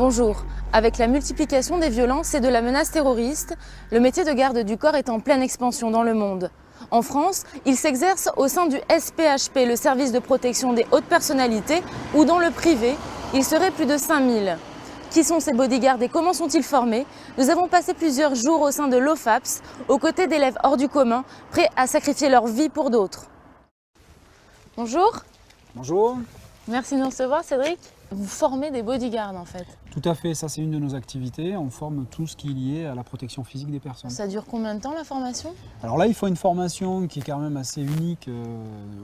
Bonjour. Avec la multiplication des violences et de la menace terroriste, le métier de garde du corps est en pleine expansion dans le monde. En France, il s'exerce au sein du SPHP, le service de protection des hautes personnalités, ou dans le privé, il serait plus de 5000. Qui sont ces bodyguards et comment sont-ils formés? Nous avons passé plusieurs jours au sein de l'OFAPS, aux côtés d'élèves hors du commun, prêts à sacrifier leur vie pour d'autres. Bonjour. Bonjour. Merci de nous recevoir, Cédric. Vous formez des bodyguards en fait. Tout à fait, ça c'est une de nos activités. On forme tout ce qui est lié à la protection physique des personnes. Ça dure combien de temps la formation? Alors là, il faut une formation qui est quand même assez unique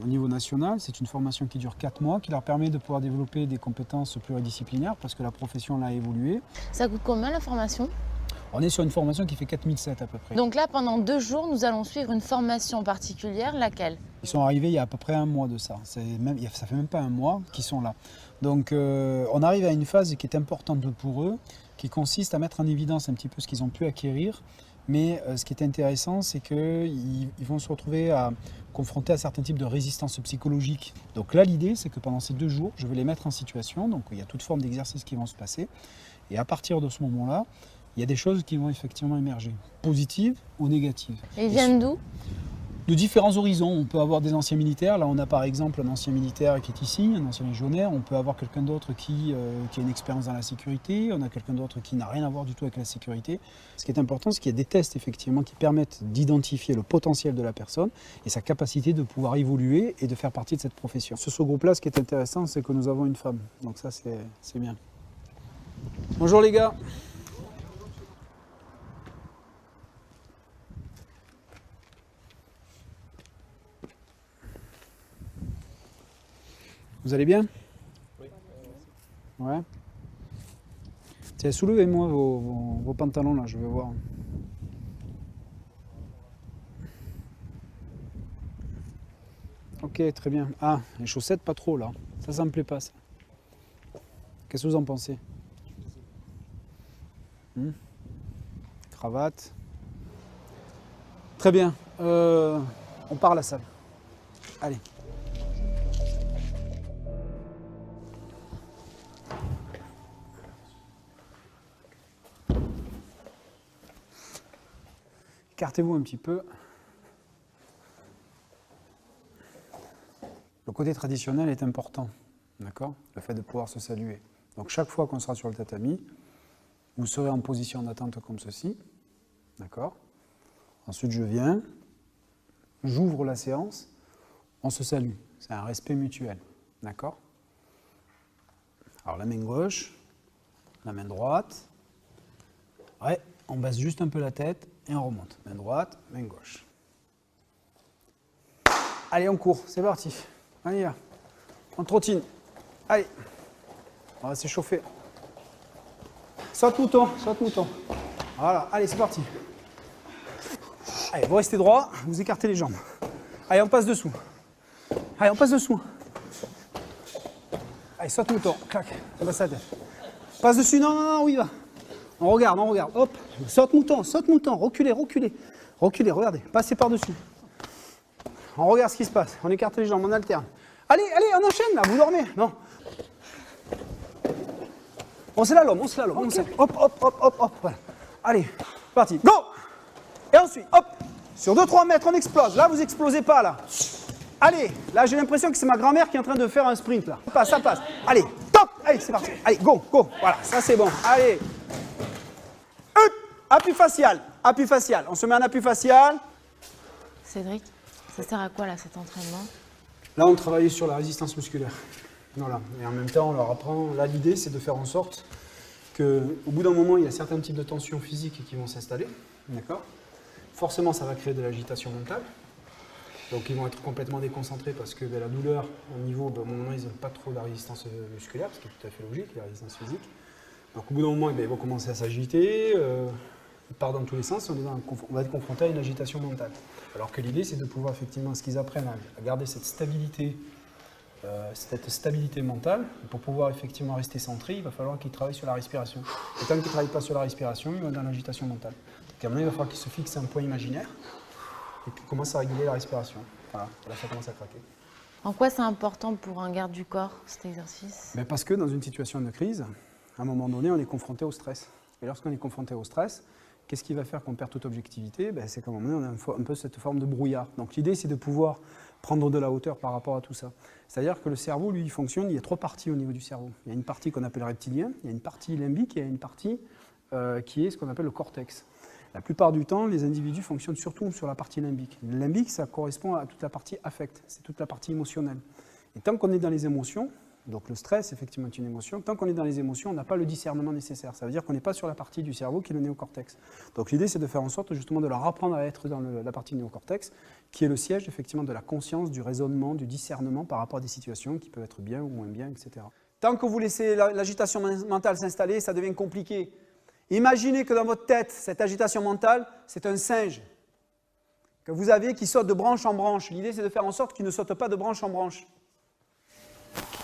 au niveau national. C'est une formation qui dure 4 mois, qui leur permet de pouvoir développer des compétences pluridisciplinaires parce que la profession a évolué. Ça coûte combien la formation? On est sur une formation qui fait 4007 à peu près. Donc là, pendant 2 jours, nous allons suivre une formation particulière, laquelle? Ils sont arrivés il y a à peu près un mois de ça. Ça fait même pas un mois qu'ils sont là. Donc on arrive à une phase qui est importante pour eux, qui consiste à mettre en évidence un petit peu ce qu'ils ont pu acquérir. Mais ce qui est intéressant, c'est qu'ils vont se retrouver confrontés à certains types de résistance psychologique. Donc là, l'idée, c'est que pendant ces 2 jours, je vais les mettre en situation. Donc il y a toute forme d'exercices qui vont se passer. Et à partir de ce moment-là, il y a des choses qui vont effectivement émerger, positives ou négatives. Et ils viennent d'où? De différents horizons. On peut avoir des anciens militaires. Là, on a par exemple un ancien militaire qui est ici, un ancien légionnaire. On peut avoir quelqu'un d'autre qui a une expérience dans la sécurité. On a quelqu'un d'autre qui n'a rien à voir du tout avec la sécurité. Ce qui est important, c'est qu'il y a des tests effectivement qui permettent d'identifier le potentiel de la personne et sa capacité de pouvoir évoluer et de faire partie de cette profession. Sur ce groupe-là, ce qui est intéressant, c'est que nous avons une femme. Donc ça, c'est bien. Bonjour les gars. Vous allez bien? Oui. Ouais. Tiens, soulevez-moi vos pantalons là, je veux voir. Ok, très bien. Ah, les chaussettes pas trop là. Ça me plaît pas ça. Qu'est-ce que vous en pensez? Cravate. Très bien. On part à la salle. Allez. Écartez-vous un petit peu. Le côté traditionnel est important, d'accord? Le fait de pouvoir se saluer. Donc chaque fois qu'on sera sur le tatami, vous serez en position d'attente comme ceci, d'accord? Ensuite je viens, j'ouvre la séance, on se salue. C'est un respect mutuel, d'accord? Alors la main gauche, la main droite. Ouais, on baisse juste un peu la tête et on remonte. Main droite, main gauche. Allez, on court, c'est parti. Allez, là. On trottine. Allez. On va s'échauffer. Saute mouton, saute mouton. Voilà, allez, c'est parti. Allez, vous restez droit, vous écartez les jambes. Allez, on passe dessous. Allez, on passe dessous. Allez, saute mouton, clac, on passe la tête. Passe dessus, non, non, non, où il va? On regarde, hop, saute mouton, reculez, reculez, reculez, regardez, passez par-dessus. On regarde ce qui se passe, on écarte les jambes, on alterne. Allez, allez, on enchaîne là, vous dormez, non. On slalom, okay. Hop, hop, hop, hop, hop, voilà. Allez, parti, go. Et ensuite, hop, sur 2-3 mètres, on explose, là vous explosez pas là. Allez, là j'ai l'impression que c'est ma grand-mère qui est en train de faire un sprint là. Ça passe, allez, top, allez, c'est parti, allez, go, go, voilà, ça c'est bon, allez. Appui facial, appui facial. On se met en appui facial. Cédric, ça sert à quoi là cet entraînement? Là, on travaille sur la résistance musculaire. Voilà. Et en même temps, on leur apprend. Là, l'idée, c'est de faire en sorte qu'au bout d'un moment, il y a certains types de tensions physiques qui vont s'installer. D'accord? Forcément, ça va créer de l'agitation mentale. Donc, ils vont être complètement déconcentrés parce que la douleur, au niveau, au moment, ils n'ont pas trop de la résistance musculaire, ce qui est tout à fait logique, la résistance physique. Donc, au bout d'un moment, ils vont commencer à s'agiter. Ils partent dans tous les sens, on va être confronté à une agitation mentale. Alors que l'idée, c'est de pouvoir effectivement, ce qu'ils apprennent à garder cette stabilité mentale. Pour pouvoir effectivement rester centré, il va falloir qu'ils travaillent sur la respiration. Et tant qu'ils ne travaillent pas sur la respiration, ils vont dans l'agitation mentale. Donc à un moment, il va falloir qu'ils se fixent un point imaginaire et qu'ils commencent à réguler la respiration. Voilà, là ça commence à craquer. En quoi c'est important pour un garde du corps, cet exercice? Parce que dans une situation de crise, à un moment donné, on est confronté au stress. Et lorsqu'on est confronté au stress, qu'est-ce qui va faire qu'on perd toute objectivité? Ben, c'est qu'à un moment donné, on a un peu cette forme de brouillard. Donc l'idée, c'est de pouvoir prendre de la hauteur par rapport à tout ça. C'est-à-dire que le cerveau, lui, il fonctionne, il y a 3 parties au niveau du cerveau. Il y a une partie qu'on appelle reptilien, il y a une partie limbique et il y a une partie qui est ce qu'on appelle le cortex. La plupart du temps, les individus fonctionnent surtout sur la partie limbique. Le limbique, ça correspond à toute la partie affect, c'est toute la partie émotionnelle. Et tant qu'on est dans les émotions, donc le stress, effectivement, est une émotion, tant qu'on est dans les émotions, on n'a pas le discernement nécessaire. Ça veut dire qu'on n'est pas sur la partie du cerveau qui est le néocortex. Donc l'idée, c'est de faire en sorte justement de leur apprendre à être dans la partie néocortex, qui est le siège effectivement de la conscience, du raisonnement, du discernement par rapport à des situations qui peuvent être bien ou moins bien, etc. Tant que vous laissez l'agitation mentale s'installer, ça devient compliqué. Imaginez que dans votre tête, cette agitation mentale, c'est un singe que vous avez qui saute de branche en branche. L'idée, c'est de faire en sorte qu'il ne saute pas de branche en branche.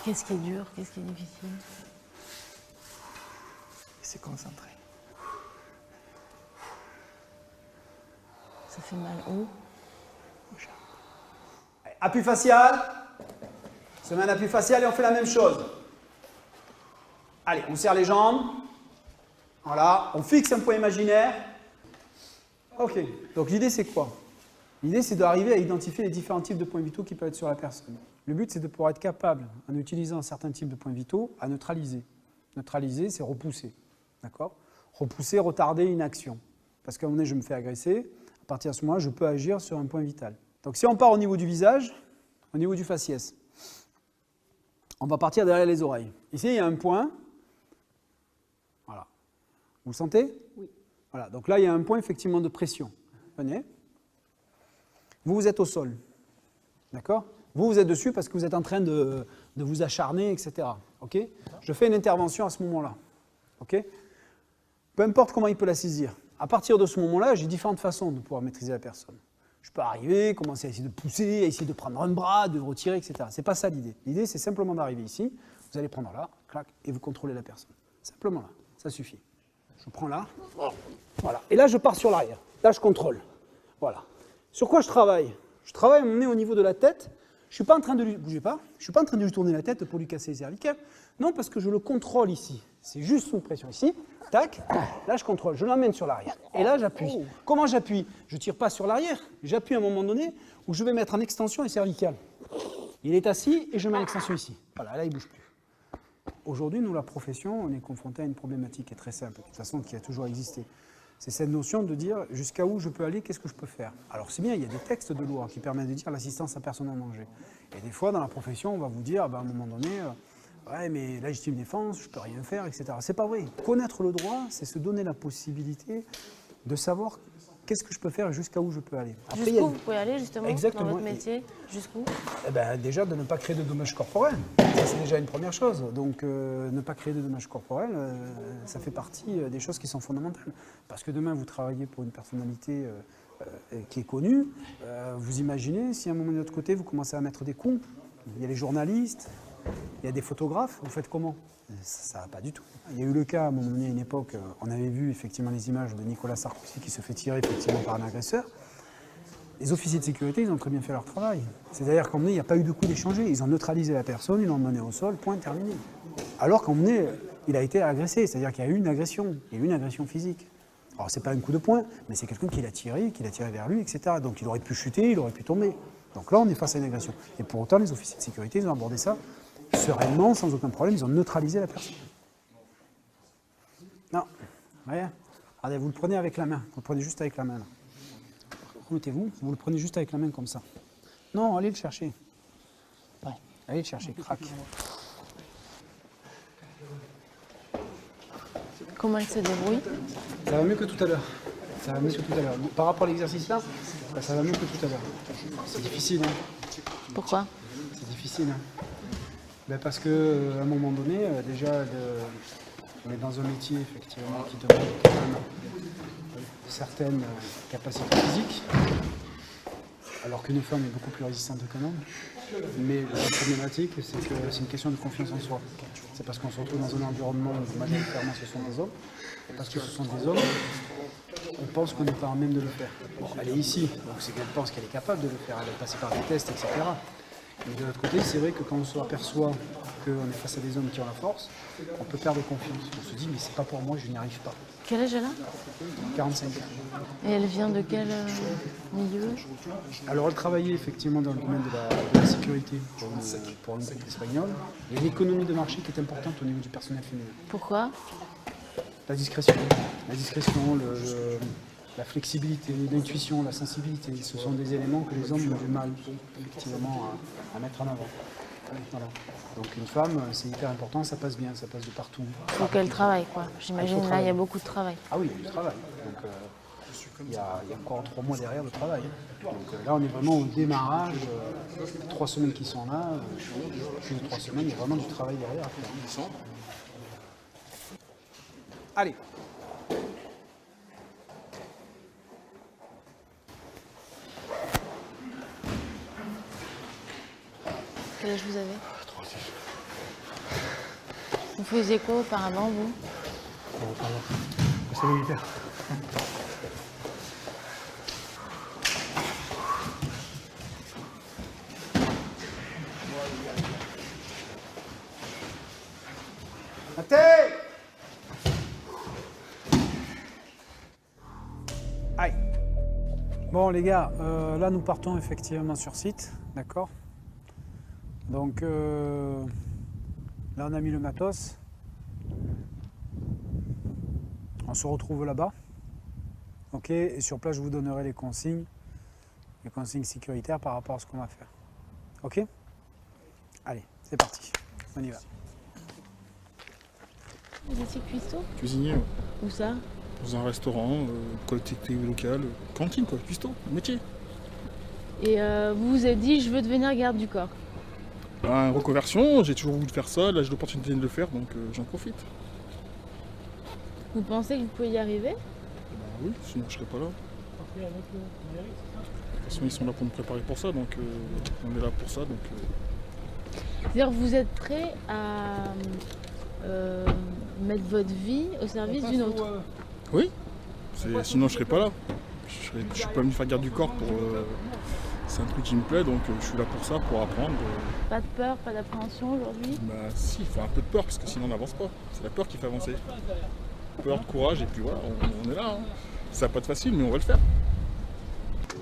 Qu'est-ce qui est dur? Qu'est-ce qui est difficile? C'est concentré. Ça fait mal où? Appui facial. Se met un appui facial et on fait la même chose. Allez, on serre les jambes. Voilà, on fixe un point imaginaire. Ok, donc l'idée c'est quoi? L'idée c'est d'arriver à identifier les différents types de points vitaux qui peuvent être sur la personne. Le but c'est de pouvoir être capable, en utilisant certains types de points vitaux, à neutraliser. Neutraliser, c'est repousser. D'accord? Repousser, retarder une action. Parce qu'à un moment donné, je me fais agresser, à partir de ce moment-là, je peux agir sur un point vital. Donc si on part au niveau du visage, au niveau du faciès, on va partir derrière les oreilles. Ici, il y a un point. Voilà. Vous le sentez? Oui. Voilà, donc là, il y a un point effectivement de pression. Venez. Vous êtes au sol. D'accord? Vous êtes dessus parce que vous êtes en train de vous acharner, etc. Ok? Je fais une intervention à ce moment-là. Ok? Peu importe comment il peut la saisir. À partir de ce moment-là, j'ai différentes façons de pouvoir maîtriser la personne. Je peux arriver, commencer à essayer de pousser, à essayer de prendre un bras, de retirer, etc. C'est pas ça l'idée. L'idée, c'est simplement d'arriver ici. Vous allez prendre là, clac, et vous contrôlez la personne. Simplement là. Ça suffit. Je prends là. Voilà. Et là, je pars sur l'arrière. Là, je contrôle. Voilà. Sur quoi je travaille? Je travaille à mon nez au niveau de la tête. Je ne suis pas en train de lui... Bougez pas. Je ne suis pas en train de lui tourner la tête pour lui casser les cervicales. Non, parce que je le contrôle ici. C'est juste sous pression ici. Tac. Là, je contrôle. Je l'emmène sur l'arrière. Et là, j'appuie. Comment j'appuie? Je ne tire pas sur l'arrière. J'appuie à un moment donné où je vais mettre en extension les cervicales. Il est assis et je mets l'extension ici. Voilà, là, il ne bouge plus. Aujourd'hui, nous, la profession, on est confronté à une problématique qui est très simple, de toute façon, qui a toujours existé. C'est cette notion de dire jusqu'à où je peux aller, qu'est-ce que je peux faire. Alors c'est bien, il y a des textes de loi qui permettent de dire l'assistance à personne en danger. Et des fois, dans la profession, on va vous dire, à un moment donné, ouais, mais la légitime défense, je ne peux rien faire, etc. C'est pas vrai. Connaître le droit, c'est se donner la possibilité de savoir qu'est-ce que je peux faire et jusqu'à où je peux aller. Jusqu'où vous pouvez aller, justement, exactement, dans votre métier? Jusqu'où? Eh ben, déjà, de ne pas créer de dommages corporels. Ça, c'est déjà une première chose. Donc, ne pas créer de dommages corporels, ça fait partie des choses qui sont fondamentales. Parce que demain, vous travaillez pour une personnalité qui est connue. Vous imaginez, si à un moment de l'autre côté, vous commencez à mettre des coups, il y a les journalistes, il y a des photographes, vous faites comment? Ça va pas du tout. Il y a eu le cas, à un moment donné, à une époque, on avait vu effectivement les images de Nicolas Sarkozy qui se fait tirer effectivement par un agresseur. Les officiers de sécurité, ils ont très bien fait leur travail. C'est-à-dire qu'à un moment donné, il n'y a pas eu de coup d'échanger. Ils ont neutralisé la personne, ils l'ont emmené au sol, point, terminé. Alors qu'à un moment donné, il a été agressé, c'est-à-dire qu'il y a eu une agression. Il y a eu une agression physique. Alors, c'est pas un coup de poing, mais c'est quelqu'un qui l'a tiré vers lui, etc. Donc, il aurait pu chuter, il aurait pu tomber. Donc là, on est face à une agression. Et pour autant, les officiers de sécurité, ils ont abordé ça sereinement, sans aucun problème. Ils ont neutralisé la personne. Non, rien. Regardez, vous le prenez avec la main. Vous le prenez juste avec la main, là. Remettez-vous, vous le prenez juste avec la main comme ça. Non, allez le chercher. Ouais. Allez le chercher, crac. Comment elle se débrouille? Ça va mieux que tout à l'heure. Ça va mieux que tout à l'heure. Par rapport à l'exercice là, ça va mieux que tout à l'heure. C'est difficile, hein. Pourquoi? C'est difficile, hein. Ben parce qu'à un moment donné, déjà, on est dans un métier effectivement qui demande quand même certaines capacités physiques, alors qu'une femme est beaucoup plus résistante qu'un homme. Mais la problématique, c'est que c'est une question de confiance en soi. C'est parce qu'on se retrouve dans un environnement où majoritairement ce sont des hommes, et parce que ce sont des hommes, on pense qu'on n'est pas en même de le faire. Bon, elle est ici, donc c'est qu'elle pense qu'elle est capable de le faire, elle est passée par des tests, etc. Mais de l'autre côté, c'est vrai que quand on s'aperçoit qu'on est face à des hommes qui ont la force, on peut perdre confiance. On se dit, mais c'est pas pour moi, je n'y arrive pas. Quel âge elle a? 45 ans. Et elle vient de quel milieu? Alors, elle travaillait effectivement dans le domaine de la sécurité pour un groupe espagnol. Et l'économie de marché qui est importante au niveau du personnel féminin. Pourquoi? La discrétion. La discrétion, la flexibilité, l'intuition, la sensibilité, ce sont des éléments que les hommes ont du mal effectivement à mettre en avant. Voilà. Donc une femme, c'est hyper important, ça passe bien, ça passe de partout. Il faut qu'elle travaille, quoi. J'imagine là, il y a beaucoup de travail. Ah oui, il y a du travail. Donc il y a encore 3 mois derrière de travail. Donc là, on est vraiment au démarrage. 3 semaines qui sont là, plus de 3 semaines, il y a vraiment du travail derrière. Allez. Quel âge vous avez? 36. Vous faisiez quoi auparavant, vous? C'est militaire. Aïe. Bon les gars, là nous partons effectivement sur site, d'accord? Donc là on a mis le matos. On se retrouve là-bas. Ok, et sur place je vous donnerai les consignes sécuritaires par rapport à ce qu'on va faire. Ok? Allez, c'est parti, on y va. Vous étiez cuistot? Cuisinier, ouais. Où ça? Dans un restaurant, collectivité locale, cantine quoi, cuistot, métier. Et vous vous êtes dit, je veux devenir garde du corps. Ben, reconversion, j'ai toujours voulu faire ça, là j'ai l'opportunité de le faire, donc j'en profite. Vous pensez que vous pouvez y arriver? Ben oui, sinon je serais pas là. De toute façon ils sont là pour me préparer pour ça, donc on est là pour ça. Donc, C'est-à-dire vous êtes prêt à mettre votre vie au service d'une autre? Oui, sinon je serais pas là. Je suis pas venu faire garde du corps pour... c'est un truc qui me plaît, donc je suis là pour ça, pour apprendre. Pas de peur, pas d'appréhension aujourd'hui? Bah si, il faut un peu de peur, parce que sinon on n'avance pas. C'est la peur qui fait avancer. Peur, de courage, et puis voilà, on est là. Hein. Ça va pas être facile, mais on va le faire.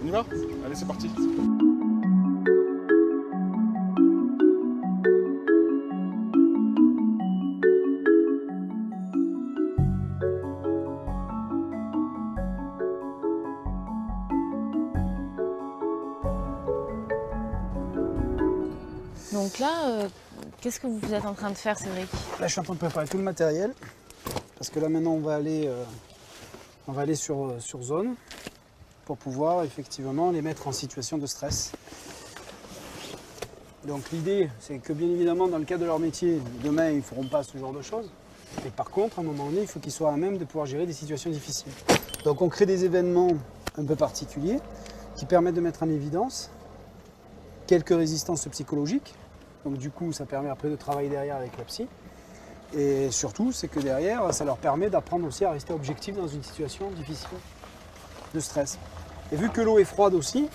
On y va? Allez, c'est parti. Donc là, qu'est-ce que vous êtes en train de faire, Cédric? Là je suis en train de préparer tout le matériel. Parce que là maintenant on va aller sur zone pour pouvoir effectivement les mettre en situation de stress. Donc l'idée c'est que bien évidemment dans le cadre de leur métier, demain ils ne feront pas ce genre de choses. Mais par contre à un moment donné il faut qu'ils soient à même de pouvoir gérer des situations difficiles. Donc on crée des événements un peu particuliers qui permettent de mettre en évidence quelques résistances psychologiques. Donc du coup ça permet après de travailler derrière avec la psy. Et surtout, c'est que derrière, ça leur permet d'apprendre aussi à rester objectif dans une situation difficile de stress. Et vu que l'eau est froide aussi,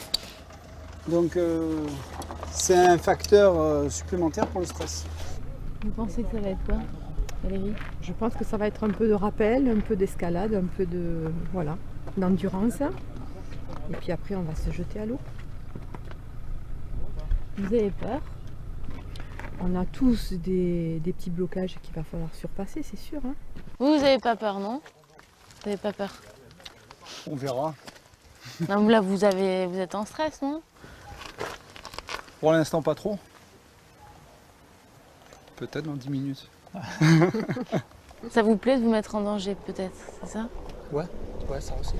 donc c'est un facteur supplémentaire pour le stress. Vous pensez que ça va être quoi, Valérie? Je pense que ça va être un peu de rappel, un peu d'escalade, un peu de voilà, d'endurance. Et puis après, on va se jeter à l'eau. Vous avez peur? On a tous des petits blocages qu'il va falloir surpasser, c'est sûr. Hein. Vous n'avez pas peur, non? Vous n'avez pas peur? On verra. Non, là, vous êtes en stress, non? Pour l'instant, pas trop. Peut-être dans 10 minutes. Ça vous plaît de vous mettre en danger, peut-être, c'est ça? Ouais, ça aussi.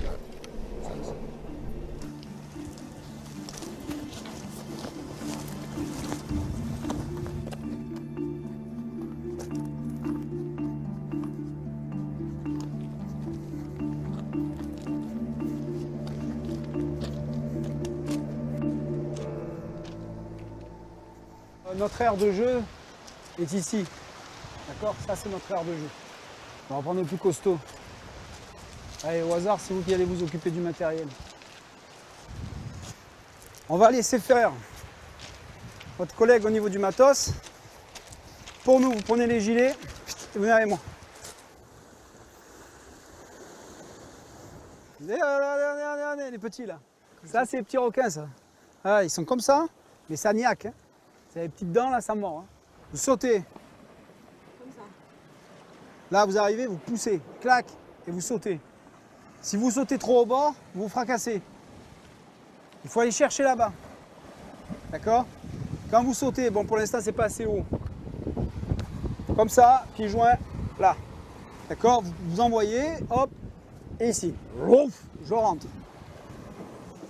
Notre aire de jeu est ici. D'accord? Ça, c'est notre aire de jeu. On va prendre le plus costaud. Allez, au hasard, c'est vous qui allez vous occuper du matériel. On va laisser faire. votre collègue au niveau du matos. Pour nous, vous prenez les gilets et vous venez avec moi. Regardez, les petits là. Ça, c'est les petits requins, ça. Ah, ils sont comme ça, mais ça niaque. Hein. C'est les petites dents, là, ça mord. Hein. Vous sautez. Comme ça. Là, vous arrivez, vous poussez, clac, et vous sautez. Si vous sautez trop au bord, vous vous fracassez. Il faut aller chercher là-bas. D'accord? Quand vous sautez, bon, pour l'instant, c'est pas assez haut. Comme ça, pieds joints, là. D'accord? Vous envoyez, hop, et ici. Je rentre.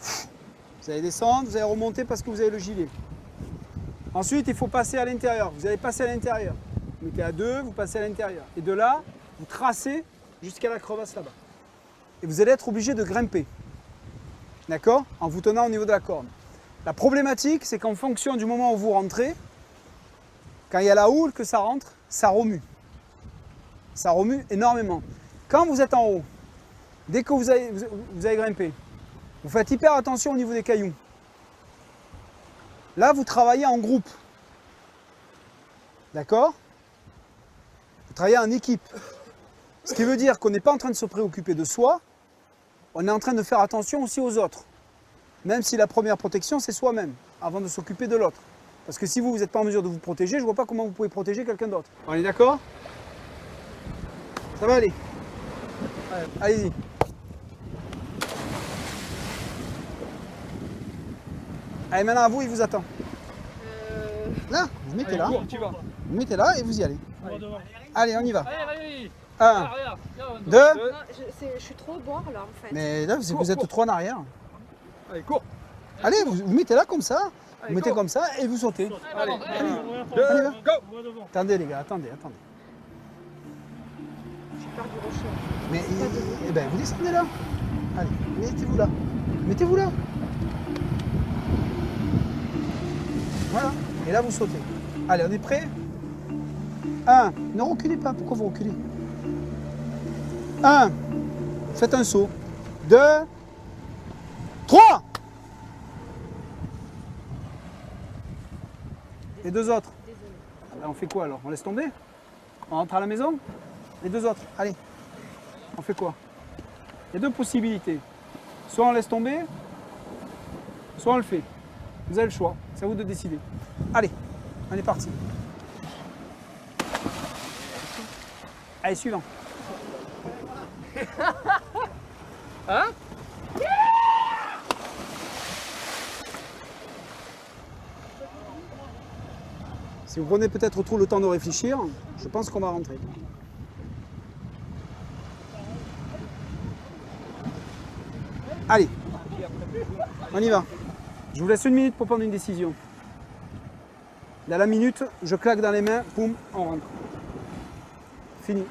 Vous allez descendre, vous allez remonter parce que vous avez le gilet. Ensuite, il faut passer à l'intérieur. Vous allez passer à l'intérieur. Vous mettez à deux, vous passez à l'intérieur. Et de là, vous tracez jusqu'à la crevasse là-bas. Et vous allez être obligé de grimper. D'accord? En vous tenant au niveau de la corde. La problématique, c'est qu'en fonction du moment où vous rentrez, quand il y a la houle que ça rentre, ça remue. Ça remue énormément. Quand vous êtes en haut, dès que vous avez grimpé, vous faites hyper attention au niveau des cailloux. Là, vous travaillez en groupe. D'accord? Vous travaillez en équipe. Ce qui veut dire qu'on n'est pas en train de se préoccuper de soi, on est en train de faire attention aussi aux autres. Même si la première protection, c'est soi-même, avant de s'occuper de l'autre. Parce que si vous n'êtes pas en mesure de vous protéger, je ne vois pas comment vous pouvez protéger quelqu'un d'autre. On est d'accord? Ça va aller? Allez-y. Allez, maintenant à vous, il vous attend. Là, vous mettez là. Vous mettez là et vous y allez. Allez, on y va. Allez. 1, 2. Je suis trop au bord là en fait. Mais là, vous êtes trop en arrière. Allez, cours. Allez, vous mettez là comme ça. Vous Allez, mettez go. comme ça et vous sautez. Allez, On y va. go. Attendez les gars, attendez. J'ai peur du rocher. Mais eh ben, vous descendez là. Allez, mettez-vous là. Mettez-vous là. Voilà. Et là, vous sautez. Allez, on est prêt? 1. Ne reculez pas. Pourquoi vous reculez? 1. Faites un saut. 2. 3. Les deux autres. Ah ben, on fait quoi alors? On laisse tomber? On rentre à la maison? Les deux autres. Allez. On fait quoi? Il y a deux possibilités. Soit on laisse tomber, soit on le fait. Vous avez le choix. C'est à vous de décider. Allez, on est parti. Allez, suivant. Hein? Si vous prenez peut-être trop le temps de réfléchir, je pense qu'on va rentrer. Allez, on y va. Je vous laisse 1 minute pour prendre une décision. Dans la minute, je claque dans les mains, poum, on rentre. Fini.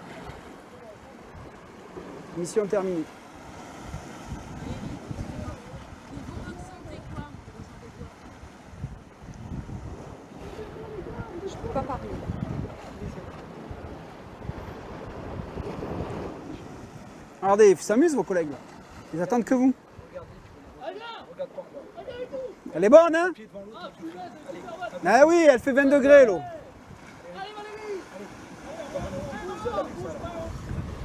Mission terminée. Je peux pas parler. Regardez, ils s'amusent vos collègues là. Ils attendent que vous. Elle est bonne, hein? Ah oui, elle fait 20 degrés l'eau.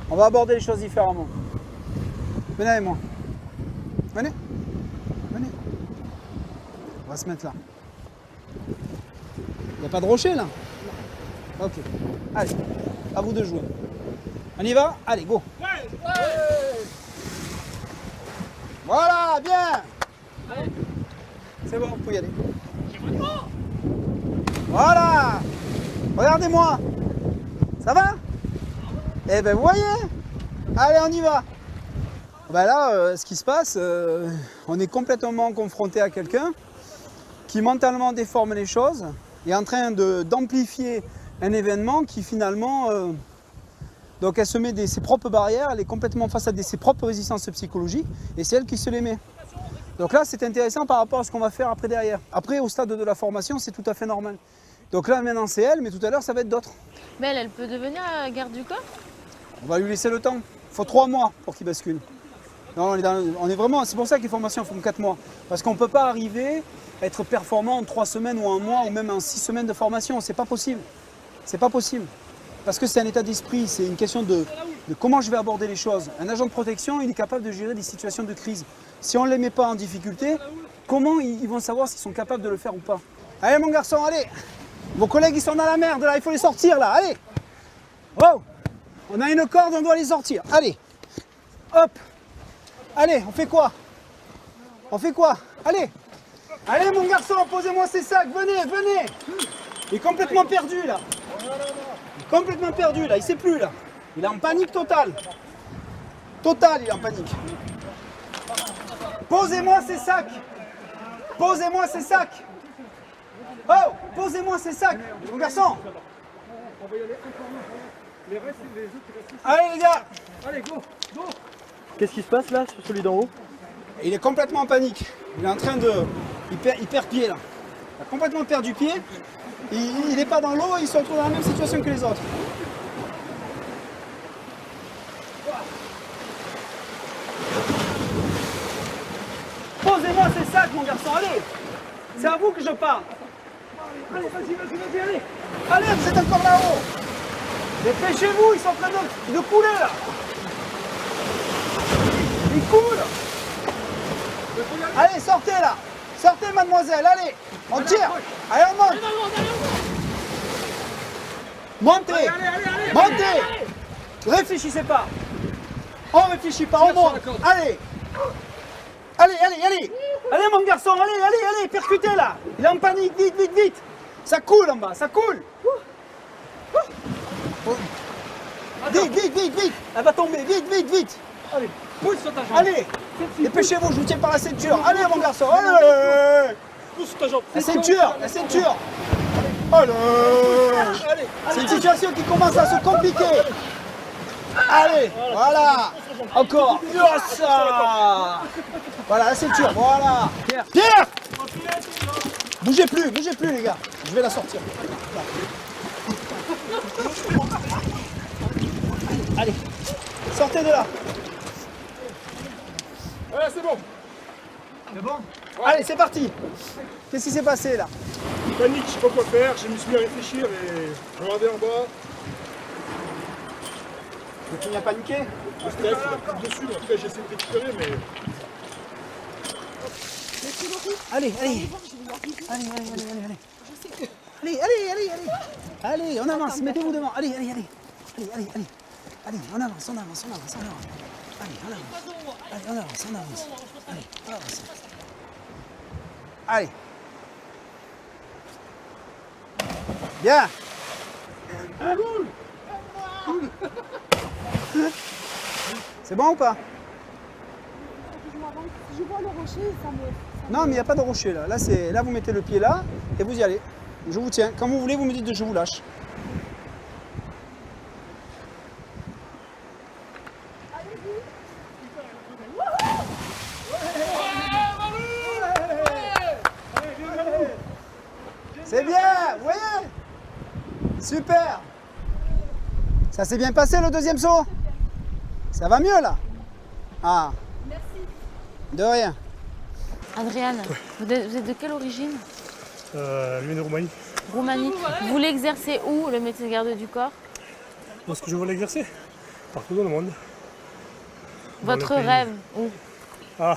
On va aborder les choses différemment. Venez avec moi. Venez. Venez. On va se mettre là. Il n'y a pas de rocher là? Ok. Allez, à vous de jouer. On y va? Allez, go. Voilà, bien. C'est bon, vous pouvez y aller. Voilà. Regardez-moi. Ça va? Eh ben, vous voyez? Allez, on y va. Ben là, ce qui se passe, on est complètement confronté à quelqu'un qui mentalement déforme les choses et est en train d'amplifier un événement qui finalement... donc elle se met ses propres barrières, elle est complètement face à ses propres résistances psychologiques et c'est elle qui se les met. Donc là, c'est intéressant par rapport à ce qu'on va faire après derrière. Après, au stade de la formation, c'est tout à fait normal. Donc là, maintenant, c'est elle, mais tout à l'heure, ça va être d'autres. Mais elle peut devenir garde du corps? On va lui laisser le temps. Il faut 3 mois pour qu'il bascule. Non, on est vraiment, c'est pour ça que les formations font 4 mois. Parce qu'on ne peut pas arriver à être performant en 3 semaines ou 1 mois ou même en 6 semaines de formation. C'est pas possible. C'est pas possible. Parce que c'est un état d'esprit, c'est une question de comment je vais aborder les choses. Un agent de protection, il est capable de gérer des situations de crise. Si on ne les met pas en difficulté, comment ils vont savoir s'ils sont capables de le faire ou pas? Allez mon garçon, allez! Vos collègues ils sont dans la merde là, il faut les sortir là, allez! Wow! On a une corde, on doit les sortir. Allez! Hop! Allez, on fait quoi? On fait quoi? Allez! Allez mon garçon, posez-moi ces sacs, venez, venez! Il est complètement perdu là! Il est complètement perdu là, il sait plus là! Il est en panique totale! Total, il est en panique! Posez-moi ces sacs! Posez-moi ces sacs! Oh! Posez-moi ces sacs! Mon garçon! Allez les gars! Allez, go, go. Qu'est-ce qui se passe là sur celui d'en haut? Il est complètement en panique. Il est en train de... Il perd pied là. Il a complètement perdu pied. Il n'est pas dans l'eau, il se retrouve dans la même situation que les autres. Posez-moi ces sacs mon garçon, allez! C'est à vous que je parle. Allez, vas-y, allez. Allez, vous êtes encore là-haut. Dépêchez-vous, ils sont en train de couler là. Ils coulent. Allez, sortez là. Sortez mademoiselle, allez. On tire. Allez, on monte. Montez. Montez. Réfléchissez pas. On réfléchit pas, on monte. Allez. Allez. Allez mon garçon, allez, percutez là. Il est en panique, vite. Ça coule en bas, ça coule. Vite. Elle va tomber, vite. Allez, pousse sur ta jambe. Allez, dépêchez-vous, je vous tiens par la ceinture. Allez mon garçon, allez. Pousse sur ta jambe. La ceinture. Allez. C'est une situation qui commence à se compliquer. Allez, voilà. Encore. Ça. Voilà, la ceinture, voilà. Pierre. Bougez plus les gars. Je vais la sortir. Allez, sortez de là. Ouais, c'est bon. C'est bon? Allez, c'est parti. Qu'est-ce qui s'est passé là? Panique, je sais pas quoi faire, je me suis mis à réfléchir et je regardais en bas. Le film a paniqué? Le stress, il a pris dessus, mais en tout cas j'essaie de récupérer, mais... Allez. Allez, on avance, mettez-vous devant. Allez, on avance. Allez. Bien. C'est bon ou pas? Je vois le rocher, ça me... Non, mais il n'y a pas de rocher là. Là, vous mettez le pied là et vous y allez. Je vous tiens. Quand vous voulez, vous me dites de je vous lâche. C'est bien, vous voyez? Super. Ça s'est bien passé le deuxième saut? Ça va mieux là? Ah. Merci. De rien. Adriane, vous êtes de quelle origine? Lui de Roumanie. Roumanie. Vous voulez exercer où le métier de garde du corps? Est-ce que je veux l'exercer? Partout dans le monde. Votre le pays. rêve où? Ah,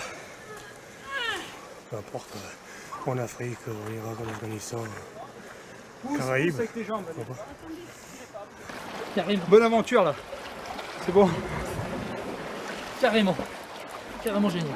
peu importe. En Afrique, en Irak, en Afghanistan, Caraïbes. Avec tes jambes. Pourquoi pas. Carrément. Bonne aventure là. C'est bon. Carrément génial.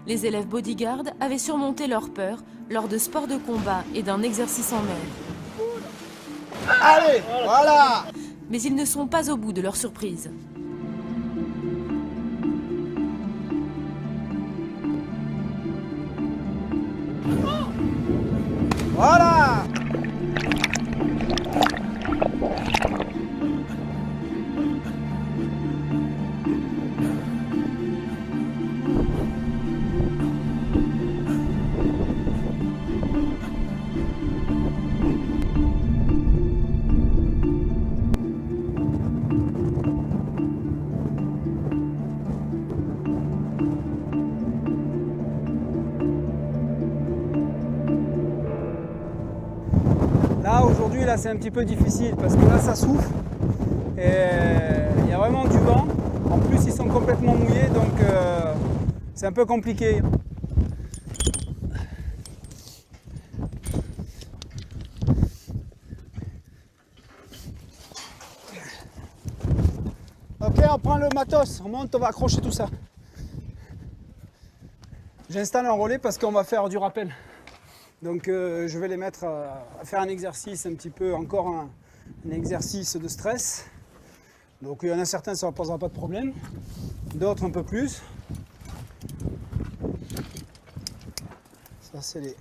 Les élèves bodyguards avaient surmonté leur peur lors de sports de combat et d'un exercice en mer. Allez, voilà. Mais ils ne sont pas au bout de leur surprise. Voilà. là, c'est un petit peu difficile parce que là, ça souffle. Et il y a vraiment du vent. En plus, ils sont complètement mouillés, donc c'est un peu compliqué. Ok, on prend le matos, on monte, on va accrocher tout ça. J'installe un relais parce qu'on va faire du rappel. Donc je vais les mettre à faire un exercice un petit peu, encore un exercice de stress. Donc il y en a certains, ça ne posera pas de problème. D'autres un peu plus. Ça c'est les...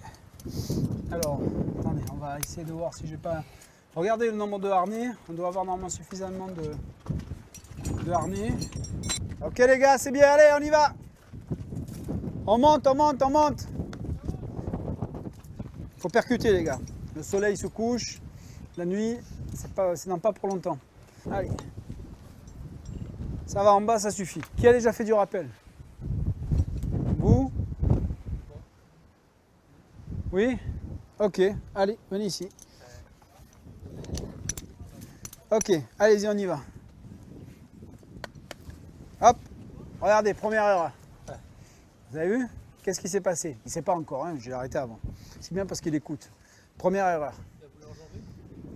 Alors, attendez, on va essayer de voir si j'ai pas... Regardez le nombre de harnais. On doit avoir normalement suffisamment de harnais. Ok les gars, c'est bien, allez, on y va. On monte, on monte, on monte. Il faut percuter les gars. Le soleil se couche, la nuit, c'est dans pas pour longtemps. Allez. Ça va en bas, ça suffit. Qui a déjà fait du rappel? Vous? Oui? Ok, allez, venez ici. Ok, allez-y, on y va. Hop, regardez, première erreur. Vous avez vu? Qu'est-ce qui s'est passé? Il ne sait pas encore, hein, je l'ai arrêté avant. C'est bien parce qu'il écoute. Première erreur.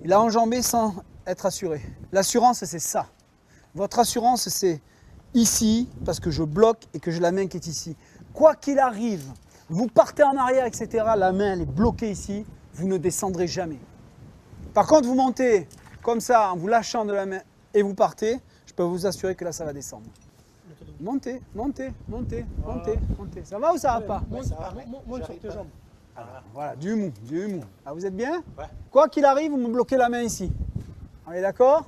Il a enjambé sans être assuré. L'assurance, c'est ça. Votre assurance, c'est ici, parce que je bloque et que j'ai la main qui est ici. Quoi qu'il arrive, vous partez en arrière, etc., la main elle est bloquée ici, vous ne descendrez jamais. Par contre, vous montez comme ça, en vous lâchant de la main, et vous partez, je peux vous assurer que là, ça va descendre. Montez, montez, montez, montez, montez. Ça va ou ça va pas? Monte sur tes jambes. Voilà, du mou, du mou. Ah, vous êtes bien? Ouais. Quoi qu'il arrive, vous me bloquez la main ici. On est d'accord?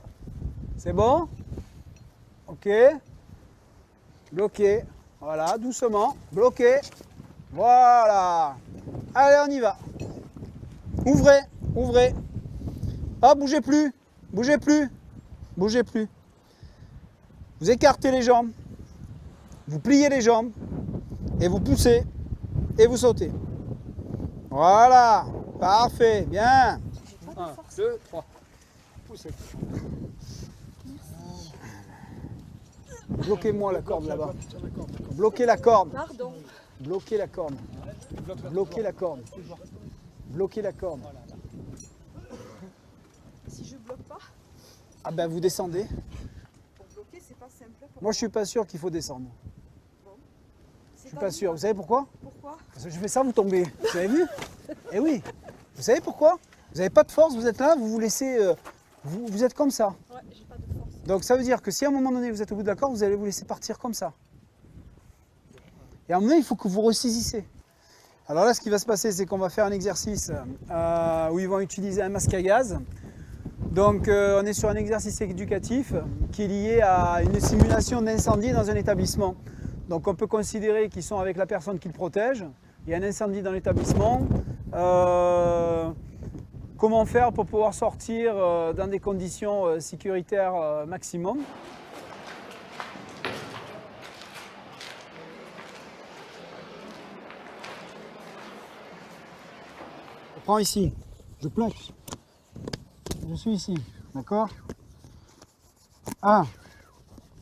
C'est bon? Ok. Bloqué. Voilà, doucement. Bloqué. Voilà. Allez, on y va. Ouvrez, ouvrez. Ah, bougez plus. Bougez plus. Bougez plus. Vous écartez les jambes. Vous pliez les jambes. Et vous poussez. Et vous sautez. Voilà. Parfait. Bien. 1, 2, 3. Poussez. Bloquez-moi la corde là-bas. Bloquez la corde. Pardon. Bloquez la corde. Bloquez la corde. Bloquez la corde. Si je bloque pas, Ah ben vous descendez. pour bloquer, c'est pas simple. Moi je suis pas sûr qu'il faut descendre. Je suis pas sûr. Vous savez pourquoi? Pourquoi? Parce que je fais ça, vous tombez. Vous avez vu? Eh oui. Vous savez pourquoi? Vous n'avez pas de force, vous êtes là, vous vous laissez... vous êtes comme ça. Ouais, j'ai pas de force. Donc ça veut dire que si à un moment donné vous êtes au bout de la corde, vous allez vous laisser partir comme ça. Et à un moment donné, il faut que vous ressaisissez. Alors là, ce qui va se passer, c'est qu'on va faire un exercice où ils vont utiliser un masque à gaz. Donc on est sur un exercice éducatif qui est lié à une simulation d'incendie dans un établissement. Donc on peut considérer qu'ils sont avec la personne qu'ils protègent. Il y a un incendie dans l'établissement. Comment faire pour pouvoir sortir dans des conditions sécuritaires maximum. Je prends ici, je plaque. Je suis ici, d'accord? 1.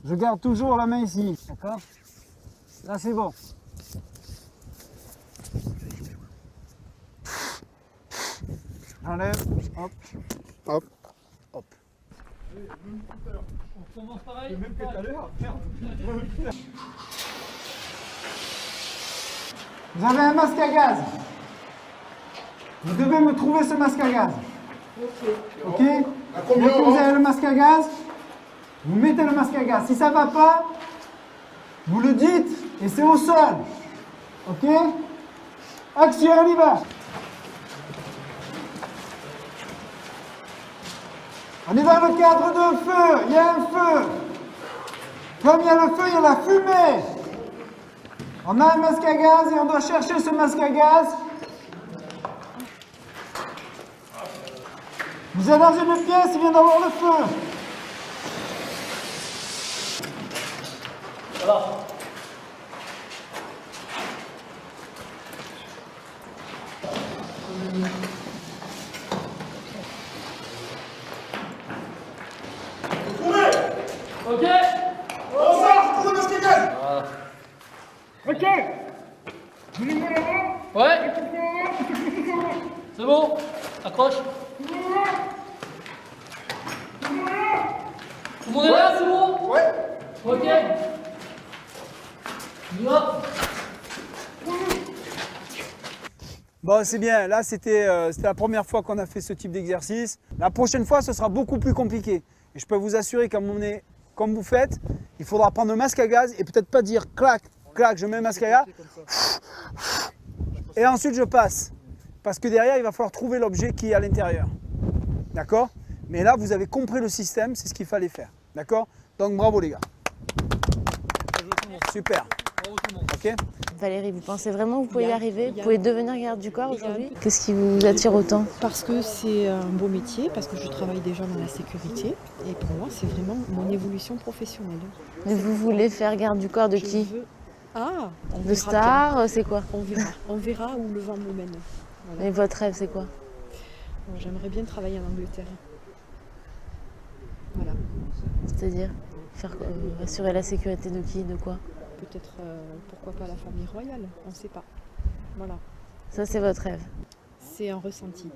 Je garde toujours la main ici, d'accord? Là c'est bon. J'enlève, hop, hop, hop. On commence pareil. Même que tout à l'heure. Vous avez un masque à gaz. Vous devez me trouver ce masque à gaz. Ok. Dès que vous avez le masque à gaz, vous mettez le masque à gaz. Si ça ne va pas, vous le dites et c'est au sol. Ok. Action, on y va. On est dans le cadre d'un feu. Il y a un feu. Comme il y a le feu, il y a la fumée. On a un masque à gaz et on doit chercher ce masque à gaz. Vous êtes dans une pièce, il vient d'avoir le feu. Voilà. Ok. Ouais. C'est bon. Accroche. Tout le monde est là, c'est bon? Ouais. Ok. On y va. Bon, c'est bien. Là, c'était la première fois qu'on a fait ce type d'exercice. La prochaine fois, ce sera beaucoup plus compliqué. Et je peux vous assurer qu'à un moment donné, comme vous faites, il faudra prendre le masque à gaz et peut-être pas dire clac, clac, je mets le masque à gaz. Et ensuite, je passe. Parce que derrière, il va falloir trouver l'objet qui est à l'intérieur. D'accord? Mais là, vous avez compris le système, c'est ce qu'il fallait faire. D'accord? Donc, bravo les gars. Super. Ok? Valérie, vous pensez vraiment que vous pouvez y arriver? Vous pouvez devenir garde du corps aujourd'hui? Qu'est-ce qui vous attire autant? Parce que c'est un beau métier, parce que je travaille déjà dans la sécurité. Et pour moi, c'est vraiment mon évolution professionnelle. Mais vous voulez faire garde du corps de Je qui? veux- Ah, on De verra star, c'est quoi? bien. On verra où le vent me mène. Voilà. Et votre rêve, c'est quoi? Bon, j'aimerais bien travailler en Angleterre. Voilà. C'est-à-dire assurer la sécurité de qui? De quoi? Peut-être, pourquoi pas la famille royale, on ne sait pas. Voilà. Ça, c'est votre rêve. C'est un ressenti.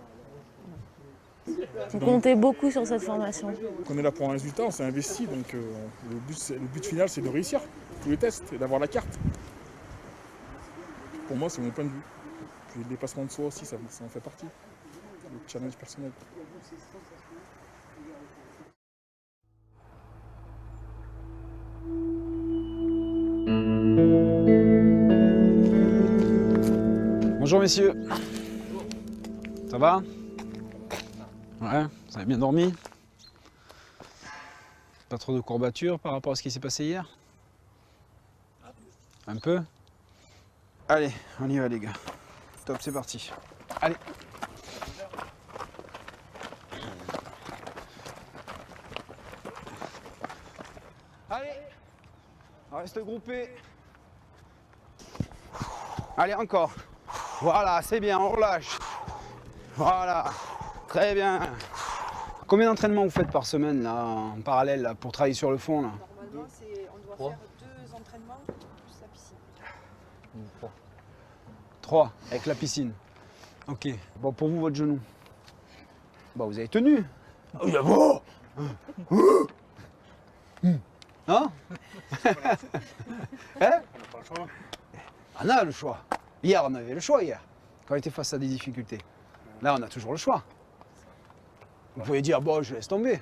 Vous comptez beaucoup sur cette formation. On est là pour un résultat, on s'est investi, donc le but final c'est de réussir tous les tests et d'avoir la carte. Pour moi c'est mon point de vue. Puis le dépassement de soi aussi, ça en fait partie. Le challenge personnel. Bonjour messieurs. Ça va? Ouais, vous avez bien dormi? Pas trop de courbatures par rapport à ce qui s'est passé hier? Un peu? Allez, on y va les gars. Top, c'est parti. Allez. Allez. On reste groupé. Allez, encore. Voilà, c'est bien, on relâche. Voilà, très bien. Combien d'entraînements vous faites par semaine là, en parallèle là, pour travailler sur le fond là? Normalement, on doit faire 2 entraînements plus la piscine. 3 avec la piscine. Ok. Bon, pour vous, votre genou. Bon, vous avez tenu. Hein? Hein? On a le choix. Hier, on avait le choix hier, quand on était face à des difficultés. Là, on a toujours le choix. Vous pouvez dire, bon, je laisse tomber.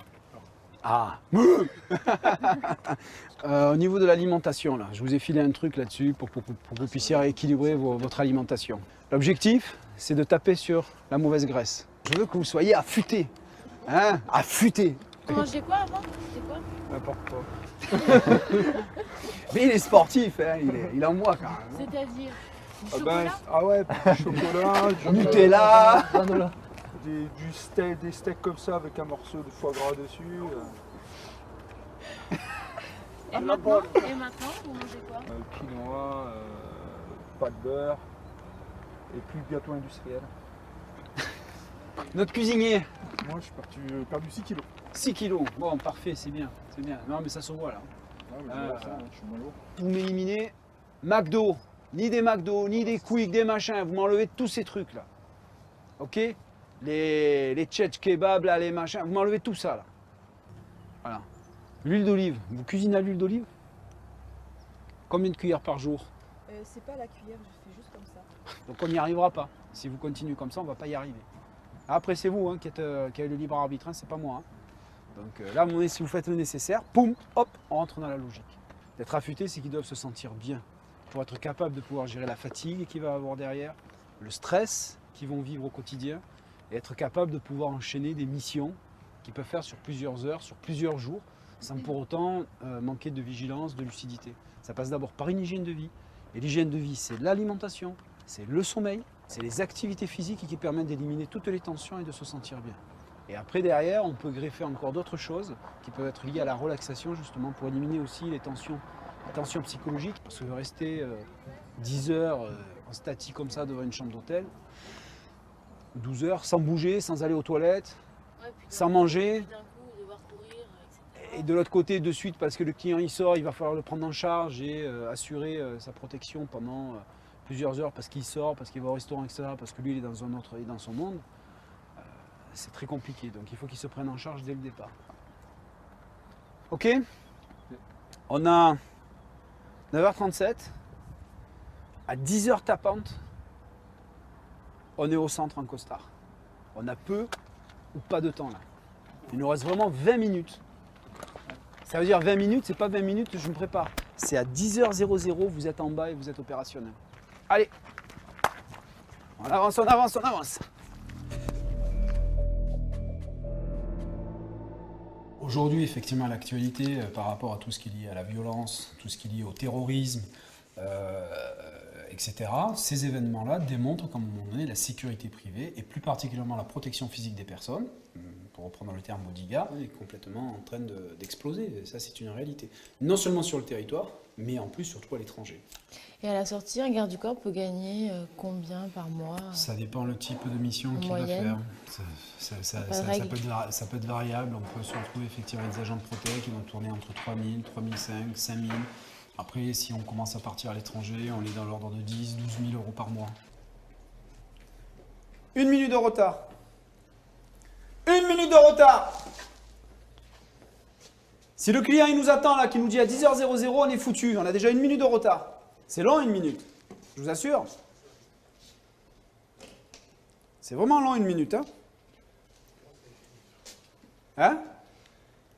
Ah. Au niveau de l'alimentation, là, je vous ai filé un truc là-dessus pour que vous puissiez rééquilibrer votre alimentation. L'objectif, c'est de taper sur la mauvaise graisse. Je veux que vous soyez affûtés. Hein? Affûtés. Vous mangez quoi avant? C'était quoi? N'importe quoi. Mais il est sportif, hein, il est en moi quand même. C'est-à-dire du Ah, chocolat? ah ouais, du chocolat, Nutella. des steaks comme ça avec un morceau de foie gras dessus. Et maintenant, vous mangez quoi? Quinoa, pas de beurre et puis bientôt industriel. Notre cuisinier. Moi je suis parti perdu 6 kilos. 6 kilos. Bon, parfait, c'est bien. C'est bien. Non, mais ça se voit là. Ah, mais je vois ça, je suis moins lourd. Vous m'éliminez McDo, ni des McDo, ni des Quick, des machins. Vous m'enlevez tous ces trucs là. Ok? Les tchetch kebab, là, les machins. Vous m'enlevez tout ça là. Voilà. L'huile d'olive. Vous cuisinez à l'huile d'olive? Combien de cuillères par jour? C'est pas la cuillère, je fais juste comme ça. Donc on n'y arrivera pas. Si vous continuez comme ça, on ne va pas y arriver. Après, c'est vous hein, qui avez le libre arbitre, hein, c'est pas moi. Hein. Donc là, à un moment donné, si vous faites le nécessaire, poum, hop, on rentre dans la logique. D'être affûté, c'est qu'ils doivent se sentir bien pour être capable de pouvoir gérer la fatigue qu'il va avoir derrière, le stress qu'ils vont vivre au quotidien, et être capable de pouvoir enchaîner des missions qu'ils peuvent faire sur plusieurs heures, sur plusieurs jours, sans pour autant manquer de vigilance, de lucidité. Ça passe d'abord par une hygiène de vie. Et l'hygiène de vie, c'est l'alimentation, c'est le sommeil, c'est les activités physiques qui permettent d'éliminer toutes les tensions et de se sentir bien. Et après, derrière, on peut greffer encore d'autres choses qui peuvent être liées à la relaxation, justement, pour éliminer aussi les tensions psychologiques. Parce que rester 10 heures en statique comme ça devant une chambre d'hôtel, 12 heures, sans bouger, sans aller aux toilettes, sans manger. D'un coup, devoir courir, etc. Et de l'autre côté, de suite, parce que le client il sort, il va falloir le prendre en charge et assurer sa protection pendant plusieurs heures parce qu'il sort, parce qu'il va au restaurant, etc. Parce que lui, il est dans un autre, il est dans son monde. C'est très compliqué. Donc il faut qu'il se prenne en charge dès le départ. Ok. On a 9h37. À 10h tapante, on est au centre en costard. On a peu ou pas de temps là. Il nous reste vraiment 20 minutes. Ça veut dire 20 minutes, c'est pas 20 minutes, je me prépare. C'est à 10h00, vous êtes en bas et vous êtes opérationnel. Allez, on avance, on avance, on avance. Aujourd'hui, effectivement, l'actualité par rapport à tout ce qui est lié à la violence, tout ce qui est lié au terrorisme, etc., ces événements-là démontrent qu'à un moment donné, la sécurité privée, et plus particulièrement la protection physique des personnes, pour reprendre le terme bodyguard, est complètement en train d'exploser. Ça, c'est une réalité. Non seulement sur le territoire, mais en plus, surtout à l'étranger. Et à la sortie, un garde du corps peut gagner combien par mois? Ça dépend le type de mission qu'il va faire. Ça peut être variable. On peut se retrouver effectivement avec des agents de protection qui vont tourner entre 3 000, 3 500, 5 000. Après, si on commence à partir à l'étranger, on est dans l'ordre de 10 000, 12 000 euros par mois. 1 minute de retard. 1 minute de retard. Si le client il nous attend là, qui nous dit à 10h00, on est foutu. On a déjà 1 minute de retard. C'est long 1 minute, je vous assure. C'est vraiment long 1 minute. Hein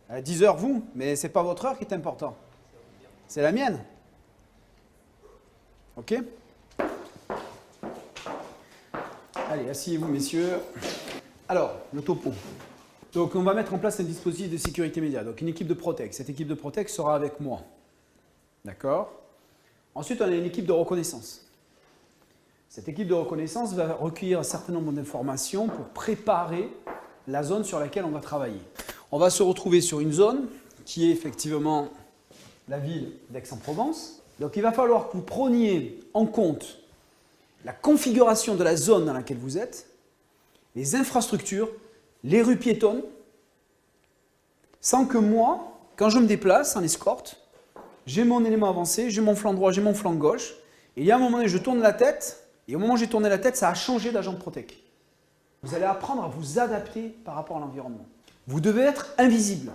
à 10h vous, mais c'est pas votre heure qui est important. C'est la mienne. Ok? Allez, asseyez-vous, messieurs. Alors, le topo. Donc, on va mettre en place un dispositif de sécurité immédiate. Donc, une équipe de Protect. Cette équipe de Protect sera avec moi. D'accord? Ensuite, on a une équipe de reconnaissance. Cette équipe de reconnaissance va recueillir un certain nombre d'informations pour préparer la zone sur laquelle on va travailler. On va se retrouver sur une zone qui est effectivement la ville d'Aix-en-Provence. Donc il va falloir que vous preniez en compte la configuration de la zone dans laquelle vous êtes, les infrastructures, les rues piétonnes, sans que moi, quand je me déplace en escorte, j'ai mon élément avancé, j'ai mon flanc droit, j'ai mon flanc gauche, et il y a un moment donné, je tourne la tête, et au moment où j'ai tourné la tête, ça a changé d'agent de Protect. Vous allez apprendre à vous adapter par rapport à l'environnement. Vous devez être invisible.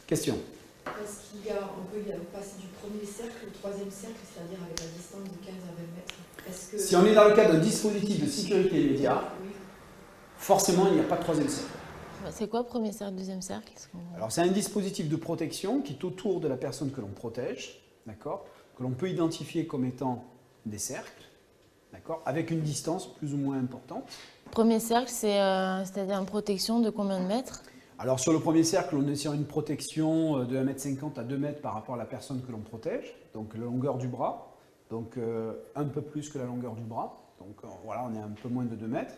Question. Est-ce qu'on peut passer du premier cercle au troisième cercle, c'est-à-dire avec la distance de 15 à 20 mètres? Si on est dans le cadre d'un dispositif de sécurité immédiate, forcément, il n'y a pas de troisième cercle. C'est quoi premier cercle, deuxième cercle? Alors, c'est un dispositif de protection qui est autour de la personne que l'on protège, d'accord, que l'on peut identifier comme étant des cercles, d'accord, avec une distance plus ou moins importante. Premier cercle, c'est-à-dire une protection de combien de mètres? Alors, sur le premier cercle, on est sur une protection de 1,50 m à 2 m par rapport à la personne que l'on protège, donc la longueur du bras, donc un peu plus que la longueur du bras, donc voilà, on est un peu moins de 2 mètres.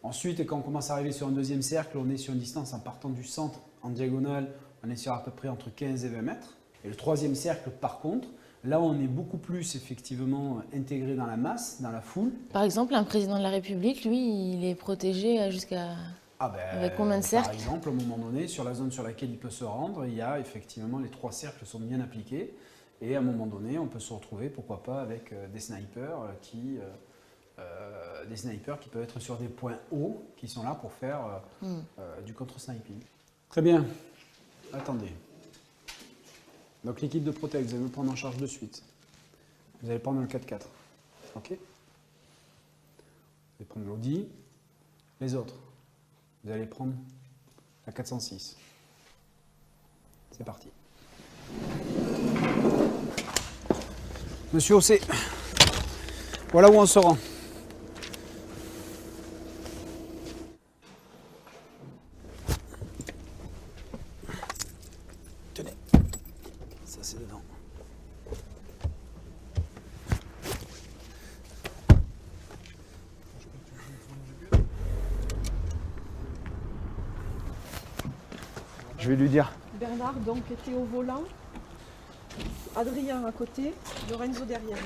Ensuite, quand on commence à arriver sur un deuxième cercle, on est sur une distance en partant du centre en diagonale, on est sur à peu près entre 15 et 20 mètres. Et le troisième cercle, par contre, là on est beaucoup plus effectivement intégré dans la masse, dans la foule. Par exemple, un président de la République, lui, il est protégé jusqu'à... avec combien de cercles? Par exemple, à un moment donné, sur la zone sur laquelle il peut se rendre, il y a effectivement les 3 cercles sont bien appliqués. Et à un moment donné, on peut se retrouver, pourquoi pas, avec des snipers qui peuvent être sur des points hauts, qui sont là pour faire du contre-sniping. Très bien. Attendez. Donc l'équipe de Protect, vous allez me prendre en charge de suite. Vous allez prendre le 4x4. Ok? Vous allez prendre l'Audi. Les autres, vous allez prendre la 406. C'est parti. Monsieur Ossé, voilà où on se rend. Tenez, ça c'est dedans. Je vais lui dire. Bernard donc était au volant, Adrien à côté, Lorenzo derrière.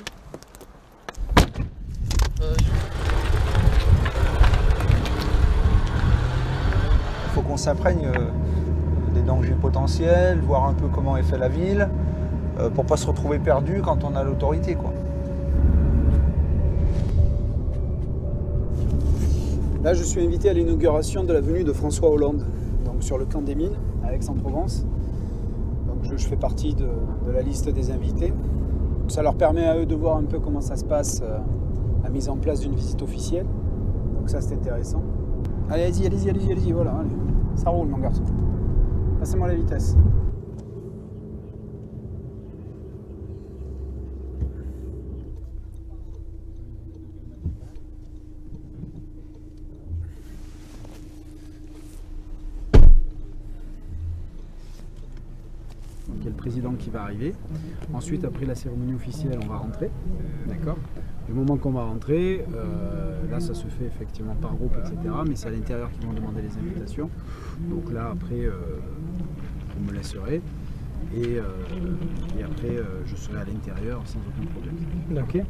Il faut qu'on s'imprègne des dangers potentiels, voir un peu comment est fait la ville, pour pas se retrouver perdu quand on a l'autorité, quoi. Là, je suis invité à l'inauguration de la venue de François Hollande, donc sur le camp des mines, à Aix-en-Provence. Donc je fais partie de la liste des invités. Ça leur permet à eux de voir un peu comment ça se passe, la mise en place d'une visite officielle. Donc ça, c'est intéressant. Allez, allez-y, voilà, allez. Ça roule, mon garçon. Passez-moi la vitesse. Donc il y a le président qui va arriver. Ensuite, après la cérémonie officielle, on va rentrer. D'accord ? Du moment qu'on va rentrer, là ça se fait effectivement par groupe, etc. Mais c'est à l'intérieur qu'ils vont demander les invitations. Donc là, après, vous me laisserez. Et après, je serai à l'intérieur sans aucun problème. Ok ?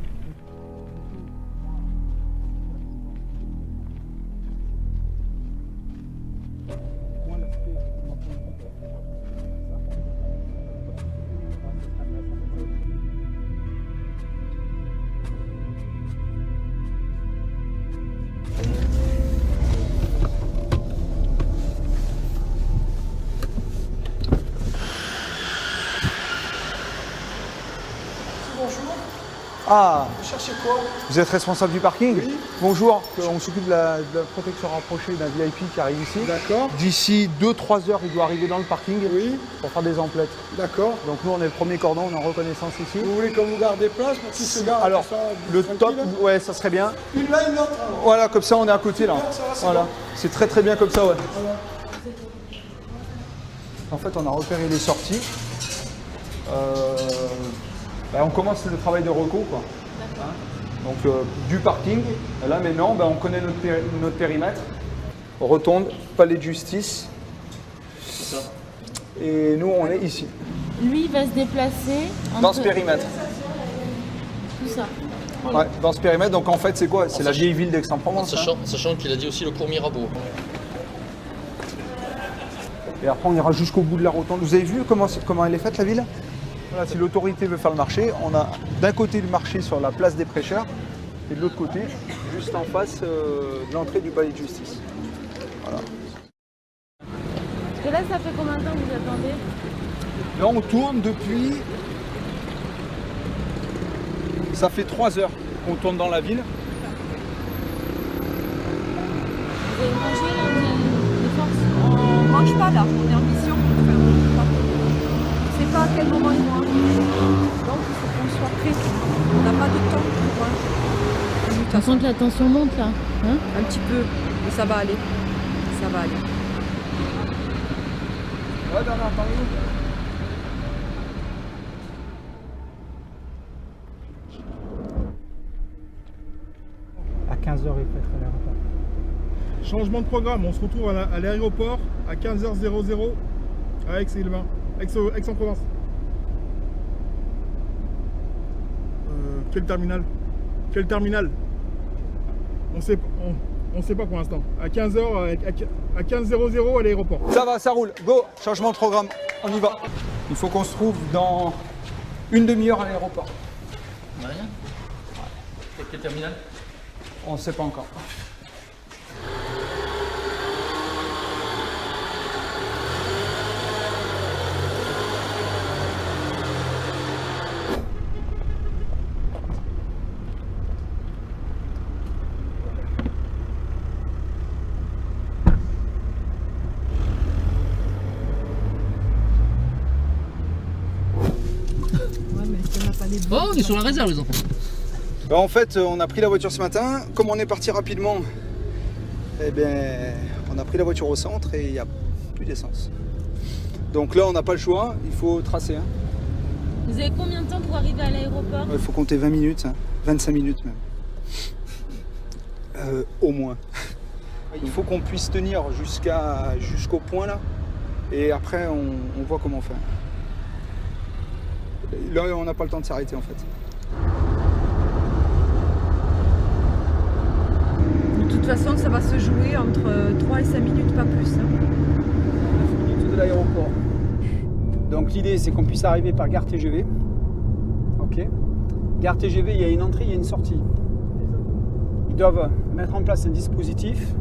Ah, Vous cherchez quoi? vous êtes responsable du parking? Oui. Bonjour, on s'occupe de la protection rapprochée d'un VIP qui arrive ici. D'accord. D'ici 2-3 heures, il doit arriver dans le parking pour faire des emplettes. D'accord. Donc nous, on est le premier cordon, on est en reconnaissance ici. Vous voulez qu'on vous garde des places pour qu'ils se gardent? Alors, le top, ouais, ça serait bien. Une là, une autre. Voilà, comme ça, on est à côté là. Ça va, c'est Voilà, bon. c'est très très bien comme ça, ouais. Voilà. En fait, on a repéré les sorties. On commence le travail de recours, quoi. Hein, donc du parking. Là maintenant, on connaît notre périmètre. Rotonde, palais de justice. Et nous, on est ici, Lui va se déplacer dans ce périmètre. Tout ça. Ouais, dans ce périmètre. Donc en fait, c'est quoi? C'est la vieille ville d'Aix-en-Provence. Hein. Sachant qu'il a dit aussi le cours Mirabeau. Et après, on ira jusqu'au bout de la rotonde. Vous avez vu comment elle est faite, la ville? Voilà, si l'autorité veut faire le marché, on a d'un côté le marché sur la place des prêcheurs et de l'autre côté, juste en face de l'entrée du palais de justice. Voilà. Parce que là, ça fait combien de temps que vous attendez? Là, on tourne depuis... Ça fait 3 heures qu'on tourne dans la ville. Vous avez mangé là? Vous avez des forces? On mange pas là, on est en mission. Enfin, on mange pas. On sait pas à quel moment ils vont arriver. Donc il faut qu'on soit prêt. On n'a pas de temps pour On sent que la tension monte là. Hein? un petit peu, mais ça va aller. Ça va aller. Ouais, Bernard, parlez-nous. À 15h, il faut être à l'aéroport. Changement de programme, on se retrouve à l'aéroport à 15h00 à Aix-en-Provence. Quel terminal? Quel terminal? On sait pas pour l'instant. À 15h, à 15h00 à l'aéroport. Ça va, ça roule. Go, changement de programme. On y va. Il faut qu'on se trouve dans une demi-heure à l'aéroport. Rien. Quel terminal? On ne sait pas encore. Oh, on est sur la réserve, les enfants. En fait, on a pris la voiture ce matin. Comme on est parti rapidement, eh bien, on a pris la voiture au centre et il n'y a plus d'essence. Donc là, on n'a pas le choix, il faut tracer. Hein. Vous avez combien de temps pour arriver à l'aéroport? Il faut compter 20 minutes, hein. 25 minutes même. Au moins. Il faut qu'on puisse tenir jusqu'au point là. Et après, on voit comment faire. Là, on n'a pas le temps de s'arrêter en fait. De toute façon, ça va se jouer entre 3 et 5 minutes, pas plus. Hein. De l'aéroport. Donc l'idée, c'est qu'on puisse arriver par gare TGV. Ok. Gare TGV, il y a une entrée, il y a une sortie. Ils doivent mettre en place un dispositif,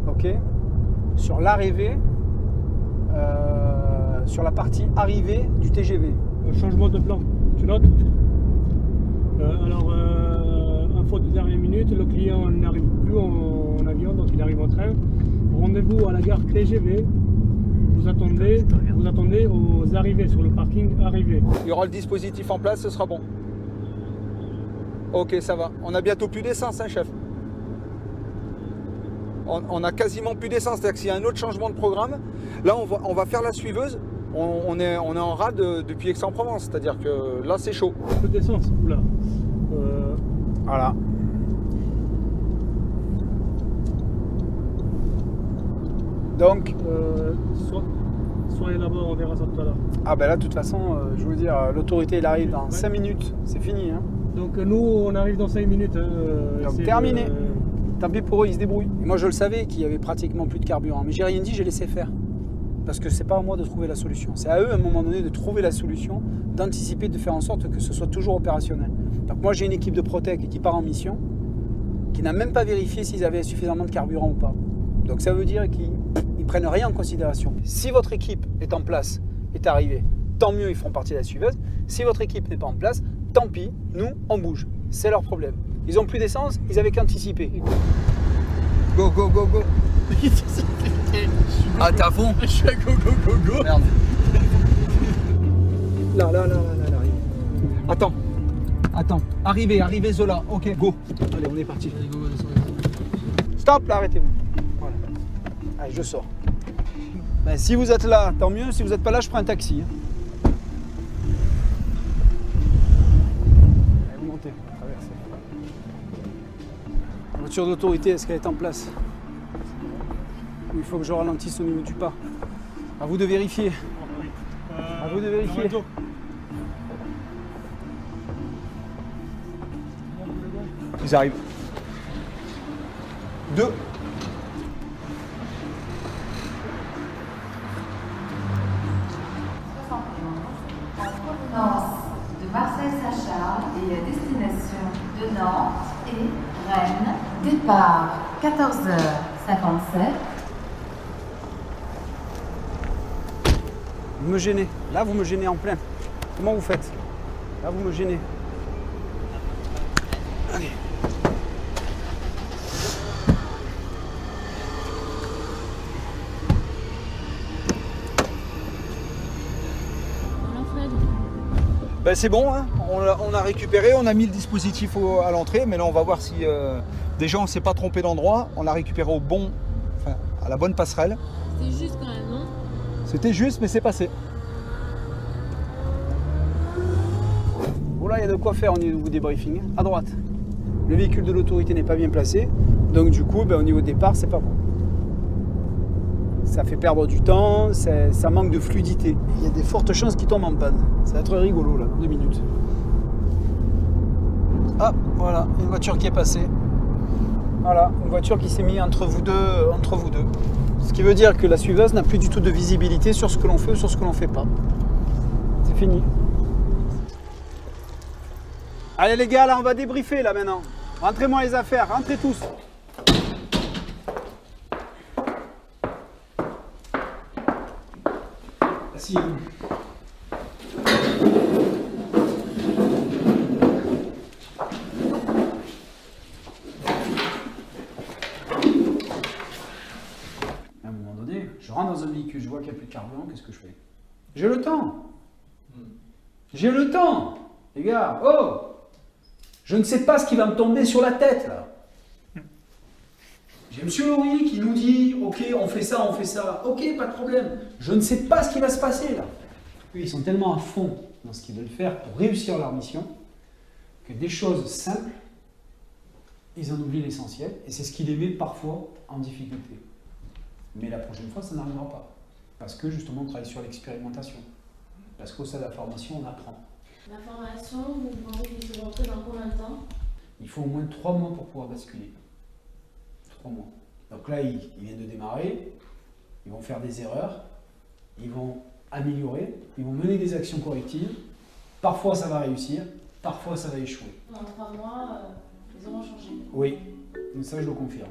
ok, sur l'arrivée, sur la partie arrivée du TGV. Changement de plan, tu notes? Alors, info de dernière minute, le client n'arrive plus en avion, donc il arrive en train. Rendez-vous à la gare TGV. Vous attendez aux arrivées, sur le parking arrivé. Il y aura le dispositif en place, ce sera bon. Ok, ça va. On a bientôt plus d'essence, hein, chef? On a quasiment plus d'essence, c'est-à-dire que s'il y a un autre changement de programme, là on va faire la suiveuse. On est en rade depuis Aix-en-Provence, c'est-à-dire que là c'est chaud. Un peu d'essence, oula. Voilà. Donc, Soyez là-bas, on verra ça tout à l'heure. ah ben là, de toute façon, je veux dire, l'autorité, il arrive dans 5 minutes, c'est fini. Hein. Donc nous, on arrive dans 5 minutes. Donc terminé. Tant pis pour eux, ils se débrouillent. Et moi, je le savais qu'il y avait pratiquement plus de carburant, mais j'ai rien dit, j'ai laissé faire. Parce que c'est pas à moi de trouver la solution. C'est à eux, à un moment donné, de trouver la solution, d'anticiper, de faire en sorte que ce soit toujours opérationnel. Donc moi, j'ai une équipe de Protec qui part en mission, qui n'a même pas vérifié s'ils avaient suffisamment de carburant ou pas. Donc ça veut dire qu'ils prennent rien en considération. Si votre équipe est en place, est arrivée, tant mieux, ils feront partie de la suiveuse. Si votre équipe n'est pas en place, tant pis, nous, on bouge. C'est leur problème. Ils ont plus d'essence, ils avaient qu'anticipé. Go, go, go, go. Ah, t'es à fond? Je suis à go go go go. Merde. Là. Attends. Arrivez Zola. Ok, go. Allez, on est parti. Stop, là, arrêtez-vous. Voilà. Allez, je sors. Ben, si vous êtes là, tant mieux. Si vous n'êtes pas là, je prends un taxi. Allez, vous montez, traversez. La voiture d'autorité, est-ce qu'elle est en place? Il faut que je ralentisse au niveau du pas. À vous de vérifier. À vous de vérifier. Ils arrivent. 2. Provenance de Marseille-Saint-Charles et à destination de Nantes et Rennes. Départ 14h57. Vous me gênez. Là, vous me gênez en plein. Comment vous faites? Là, vous me gênez. Allez. Ben c'est bon, hein. On a récupéré, on a mis le dispositif à l'entrée, mais là on va voir si déjà on ne s'est pas trompé d'endroit, on l'a récupéré à la bonne passerelle. C'est juste quand même, non? C'était juste, mais c'est passé. Bon là, il y a de quoi faire au niveau des briefings. À droite, le véhicule de l'autorité n'est pas bien placé, donc du coup, au niveau départ, c'est pas bon. Ça fait perdre du temps, ça manque de fluidité. Il y a des fortes chances qu'il tombe en panne. Ça va être rigolo là, 2 minutes. Ah, voilà, une voiture qui est passée. Voilà, une voiture qui s'est mise entre vous deux. Ce qui veut dire que la suiveuse n'a plus du tout de visibilité sur ce que l'on fait ou sur ce que l'on ne fait pas. C'est fini. Allez les gars, là on va débriefer là maintenant. Rentrez-moi les affaires, rentrez tous. Asseyez-vous. À un moment donné, je rentre dans un véhicule, je vois qu'il n'y a plus de carburant, qu'est-ce que je fais? J'ai le temps. J'ai le temps. Les gars, oh! Je ne sais pas ce qui va me tomber sur la tête là. J'ai M. Laurie qui nous dit, ok, on fait ça, ok, pas de problème. Je ne sais pas ce qui va se passer là. Eux, ils sont tellement à fond dans ce qu'ils veulent faire pour réussir leur mission que des choses simples, ils en oublient l'essentiel et c'est ce qui les met parfois en difficulté. Mais la prochaine fois, ça n'arrivera pas. Parce que justement, on travaille sur l'expérimentation. Parce qu'au sein de la formation, on apprend. La formation, vous pensez qu'il se rentrer dans combien de temps? Il faut au moins 3 mois pour pouvoir basculer. 3 mois. Donc là, ils viennent de démarrer, ils vont faire des erreurs, Ils vont améliorer, ils vont mener des actions correctives. Parfois ça va réussir, parfois ça va échouer. En 3 mois, ils auront changé. Oui, ça je le confirme.